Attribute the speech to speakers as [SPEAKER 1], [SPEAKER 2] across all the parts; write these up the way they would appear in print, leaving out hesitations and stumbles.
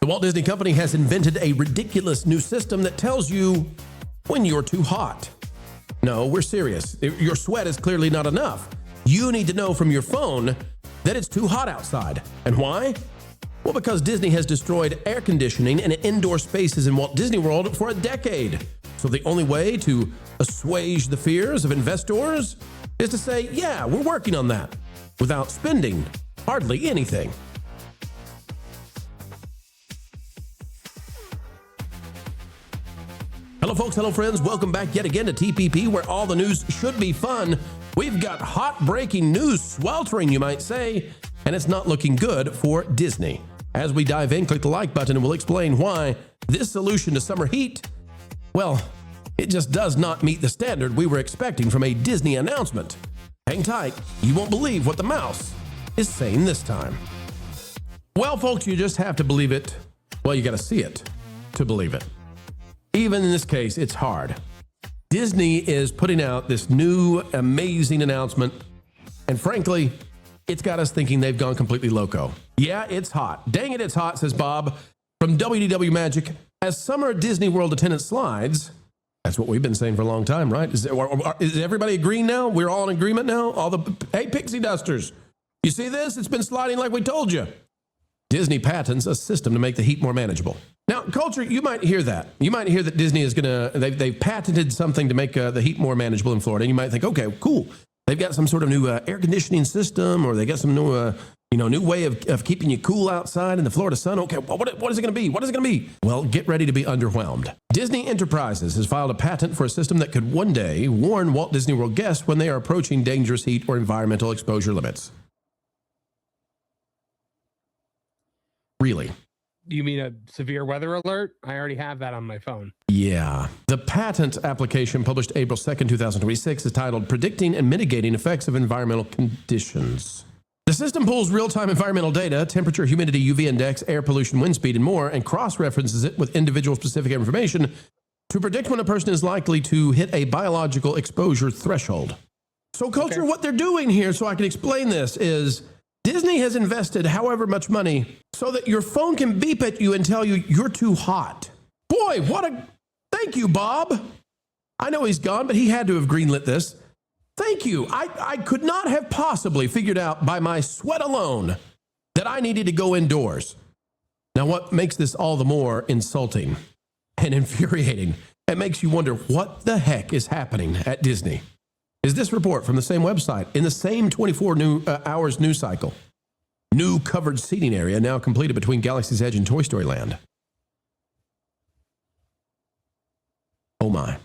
[SPEAKER 1] The Walt Disney Company has invented a ridiculous new system that tells you when you're too hot. No, we're serious. Your sweat is clearly not enough. You need to know from your phone that it's too hot outside. And why? Well, because Disney has destroyed air conditioning and indoor spaces in Walt Disney World for a decade. So the only way to assuage the fears of investors is to say, yeah, we're working on that, without spending hardly anything. Hello, folks. Hello, friends. Welcome back yet again to TPP, where all the news should be fun. We've got hot breaking news sweltering, you might say, and it's not looking good for Disney. As we dive in, click the like button and we'll explain why this solution to summer heat, well, it just does not meet the standard we were expecting from a Disney announcement. Hang tight. You won't believe what the mouse is saying this time. Well, folks, you just have to believe it. Well, you got to see it to believe it. Even in this case, it's hard. Disney is putting out this new, amazing announcement, and frankly, it's got us thinking they've gone completely loco. Yeah, it's hot. Dang it, it's hot, says Bob from WDW Magic. As summer Disney World attendance slides, that's what we've been saying for a long time, right? Is everybody agreeing now? We're all in agreement now? Hey, pixie dusters, you see this? It's been sliding like we told you. Disney patents a system to make the heat more manageable. Now, culture, you might hear that. You might hear that Disney is they've patented something to make the heat more manageable in Florida. And you might think, okay, cool. They've got some sort of new air conditioning system, or they got some new, new way of keeping you cool outside in the Florida sun. Okay, well, what is it going to be? What is it going to be? Well, get ready to be underwhelmed. Disney Enterprises has filed a patent for a system that could one day warn Walt Disney World guests when they are approaching dangerous heat or environmental exposure limits. Really?
[SPEAKER 2] You mean a severe weather alert? I already have that on my phone.
[SPEAKER 1] Yeah. The patent application published April 2nd, 2026 is titled Predicting and Mitigating Effects of Environmental Conditions. The system pulls real-time environmental data, temperature, humidity, UV index, air pollution, wind speed, and more, and cross-references it with individual-specific information to predict when a person is likely to hit a biological exposure threshold. So, culture, What they're doing here, so I can explain this, is Disney has invested however much money so that your phone can beep at you and tell you you're too hot. Boy, thank you, Bob. I know he's gone, but he had to have greenlit this. Thank you. I could not have possibly figured out by my sweat alone that I needed to go indoors. Now, what makes this all the more insulting and infuriating and makes you wonder what the heck is happening at Disney is this report from the same website in the same 24 hours news cycle. New covered seating area now completed between Galaxy's Edge and Toy Story Land. Oh my.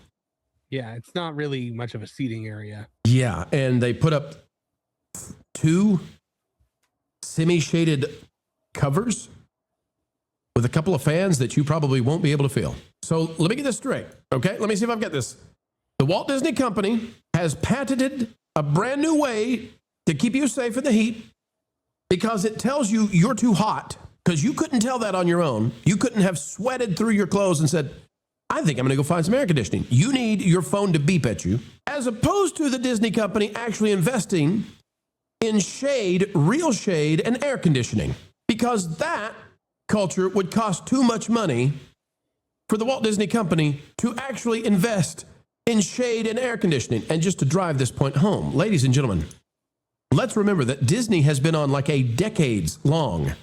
[SPEAKER 2] Yeah, it's not really much of a seating area.
[SPEAKER 1] Yeah, and they put up 2 semi-shaded covers with a couple of fans that you probably won't be able to feel. So let me get this straight, okay? Let me see if I've got this. The Walt Disney Company has patented a brand new way to keep you safe in the heat because it tells you you're too hot, because you couldn't tell that on your own. You couldn't have sweated through your clothes and said, I think I'm going to go find some air conditioning. You need your phone to beep at you, as opposed to the Disney Company actually investing in shade, real shade, and air conditioning, because that, culture, would cost too much money for the Walt Disney Company to actually invest in shade and air conditioning. And just to drive this point home, ladies and gentlemen, let's remember that Disney has been on like a decades-long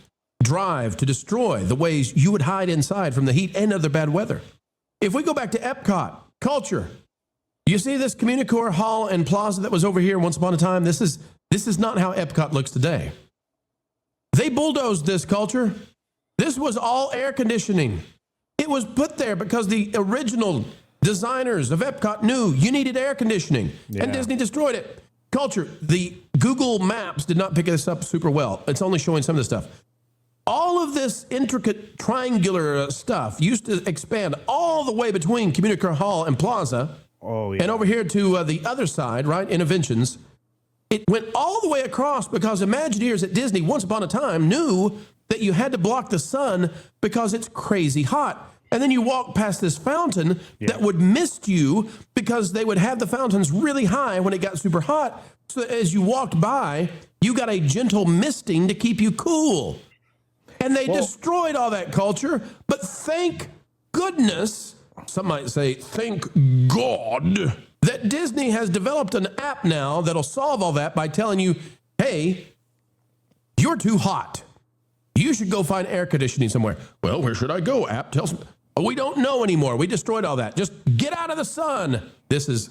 [SPEAKER 1] drive to destroy the ways you would hide inside from the heat and other bad weather. If we go back to Epcot, culture, you see this Communicore Hall and Plaza that was over here once upon a time? This is not how Epcot looks today. They bulldozed this, culture. This was all air conditioning. It was put there because the original designers of Epcot knew you needed air conditioning, and Disney destroyed it. Culture, the Google Maps did not pick this up super well. It's only showing some of this stuff. All of this intricate triangular stuff used to expand all the way between Communicore Hall and Plaza.
[SPEAKER 3] Oh, yeah.
[SPEAKER 1] And over here to the other side, right, Innovations. It went all the way across because Imagineers at Disney once upon a time knew that you had to block the sun because it's crazy hot. And then you walk past this fountain that would mist you because they would have the fountains really high when it got super hot. So as you walked by, you got a gentle misting to keep you cool. And they destroyed all that culture. But thank goodness, some might say, thank God, that Disney has developed an app now that'll solve all that by telling you, hey, you're too hot. You should go find air conditioning somewhere. Well, where should I go? App tells me. Oh, we don't know anymore. We destroyed all that. Just get out of the sun. This is,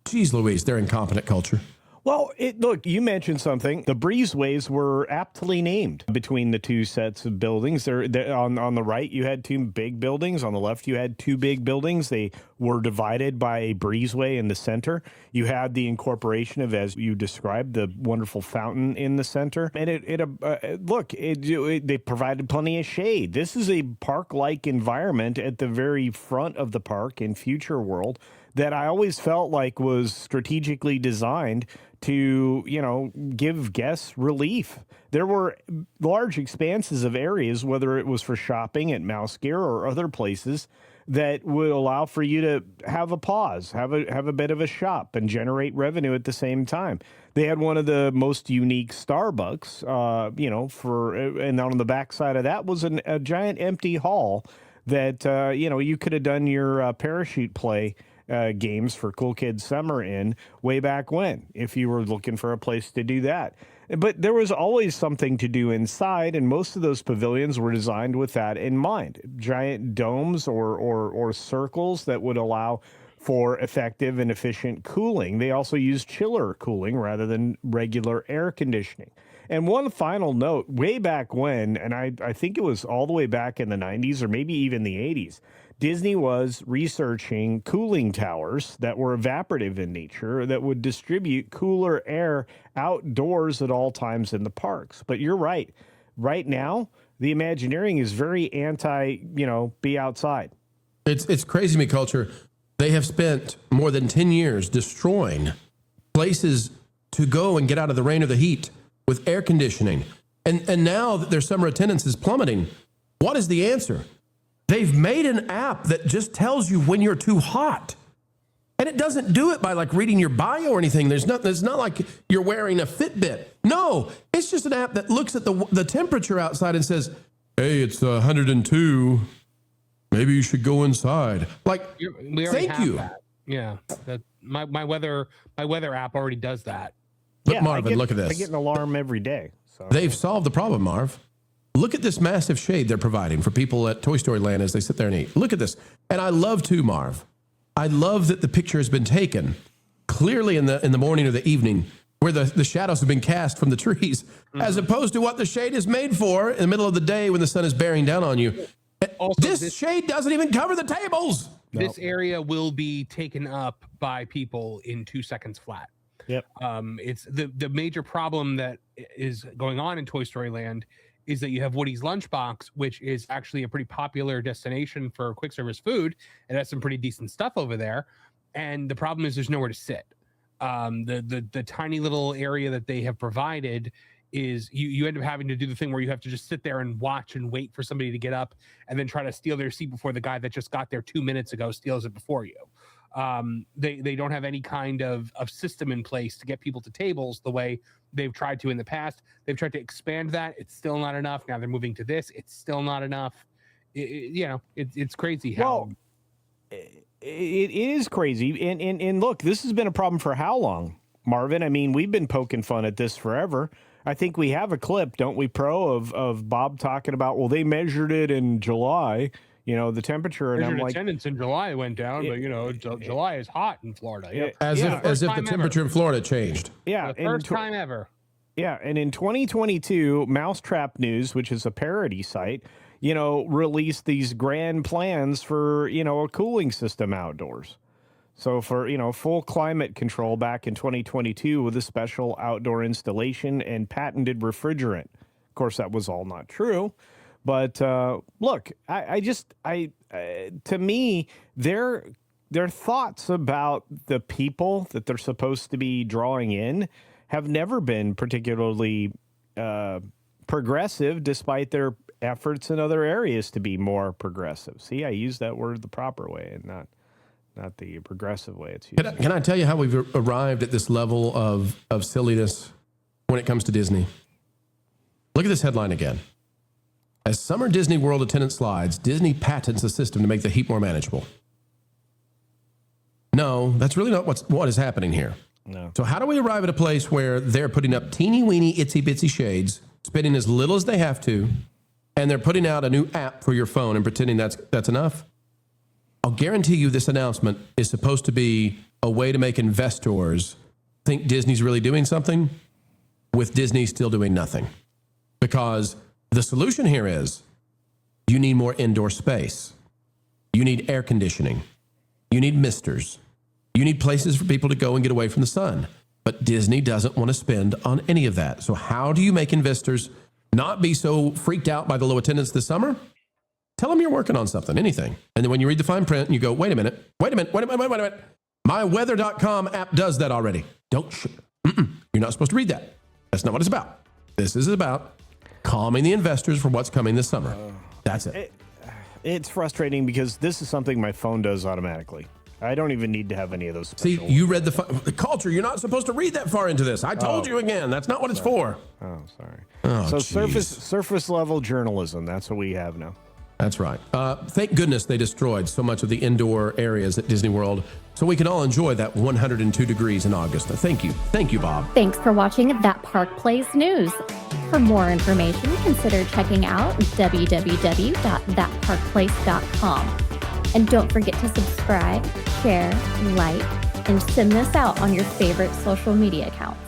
[SPEAKER 1] geez Louise, they're incompetent culture.
[SPEAKER 3] Well, look, you mentioned something. The breezeways were aptly named between the two sets of buildings. They're on the right, you had two big buildings. On the left, you had two big buildings. They were divided by a breezeway in the center. You had the incorporation of, as you described, the wonderful fountain in the center. And they provided plenty of shade. This is a park-like environment at the very front of the park in Future World that I always felt like was strategically designed to, give guests relief. There were large expanses of areas, whether it was for shopping at Mouse Gear or other places, that would allow for you to have a pause, have a bit of a shop, and generate revenue at the same time. They had one of the most unique Starbucks, and on the backside of that was a giant empty hall that, you could have done your parachute play games for Cool Kids Summer in way back when, if you were looking for a place to do that. But there was always something to do inside, and most of those pavilions were designed with that in mind. Giant domes or circles that would allow for effective and efficient cooling. They also used chiller cooling rather than regular air conditioning. And one final note, way back when, and I think it was all the way back in the 90s or maybe even the 80s, Disney was researching cooling towers that were evaporative in nature that would distribute cooler air outdoors at all times in the parks. But you're right. Right now, the Imagineering is very anti, be outside.
[SPEAKER 1] It's crazy to me, culture. They have spent more than 10 years destroying places to go and get out of the rain or the heat with air conditioning. And now that their summer attendance is plummeting, what is the answer? They've made an app that just tells you when you're too hot. And it doesn't do it by like reading your bio or anything. It's not like you're wearing a Fitbit. No, it's just an app that looks at the temperature outside and says, hey, it's 102. Maybe you should go inside. Like, thank you.
[SPEAKER 2] That. Yeah, my weather app already does that.
[SPEAKER 1] But Marvin, look at this.
[SPEAKER 3] I get an alarm every day. So.
[SPEAKER 1] They've solved the problem, Marv. Look at this massive shade they're providing for people at Toy Story Land as they sit there and eat. Look at this. And I love too, Marv. I love that the picture has been taken clearly in the morning or the evening where the shadows have been cast from the trees, as opposed to what the shade is made for in the middle of the day when the sun is bearing down on you. Also, this shade doesn't even cover the tables.
[SPEAKER 2] This area will be taken up by people in 2 seconds flat.
[SPEAKER 3] Yep.
[SPEAKER 2] It's the major problem that is going on in Toy Story Land is that you have Woody's Lunchbox, which is actually a pretty popular destination for quick service food. It has some pretty decent stuff over there. And the problem is there's nowhere to sit. The tiny little area that they have provided is you end up having to do the thing where you have to just sit there and watch and wait for somebody to get up and then try to steal their seat before the guy that just got there 2 minutes ago steals it before you. They don't have any kind of system in place to get people to tables the way they've tried to in the past. They've tried to expand that. It's still not enough. Now they're moving to this. It's still not enough. It's crazy how.
[SPEAKER 3] Well, it is crazy. And look, this has been a problem for how long, Marvin? I mean, we've been poking fun at this forever. I think we have a clip, don't we, Pro, of Bob talking about, well, they measured it in July. The temperature, and I'm like,
[SPEAKER 2] attendance in July went down, but July is hot in Florida. Yep.
[SPEAKER 1] As if the temperature in Florida changed.
[SPEAKER 3] Yeah,
[SPEAKER 2] the first time ever.
[SPEAKER 3] Yeah, and in 2022, Mousetrap News, which is a parody site, released these grand plans for a cooling system outdoors. So for full climate control back in 2022 with a special outdoor installation and patented refrigerant. Of course, that was all not true. But look, to me, their thoughts about the people that they're supposed to be drawing in have never been particularly progressive, despite their efforts in other areas to be more progressive. See, I use that word the proper way and not the progressive way it's used.
[SPEAKER 1] Can I tell you how we've arrived at this level of silliness when it comes to Disney? Look at this headline again. As summer Disney World attendance slides, Disney patents a system to make the heat more manageable. No, that's really not what is happening here.
[SPEAKER 3] No.
[SPEAKER 1] So how do we arrive at a place where they're putting up teeny weeny itsy bitsy shades, spending as little as they have to, and they're putting out a new app for your phone and pretending that's enough? I'll guarantee you this announcement is supposed to be a way to make investors think Disney's really doing something with Disney still doing nothing. Because the solution here is you need more indoor space. You need air conditioning. You need misters. You need places for people to go and get away from the sun. But Disney doesn't want to spend on any of that. So how do you make investors not be so freaked out by the low attendance this summer? Tell them you're working on something, anything. And then when you read the fine print and you go, wait a minute. MyWeather.com app does that already. You're not supposed to read that. That's not what it's about. This is about calming the investors for what's coming this summer. That's it.
[SPEAKER 3] It's frustrating because this is something my phone does automatically. I don't even need to have any of those special.
[SPEAKER 1] See, you read the culture. You're not supposed to read that far into this. I told you again. That's not what it's for.
[SPEAKER 3] Oh, sorry.
[SPEAKER 1] Oh,
[SPEAKER 3] so
[SPEAKER 1] geez.
[SPEAKER 3] surface level journalism. That's what we have now.
[SPEAKER 1] That's right. Thank goodness they destroyed so much of the indoor areas at Disney World so we can all enjoy that 102 degrees in August. Thank you. Thank you, Bob.
[SPEAKER 4] Thanks for watching That Park Plays News. For more information, consider checking out www.thatparkplace.com. And don't forget to subscribe, share, like, and send this out on your favorite social media accounts.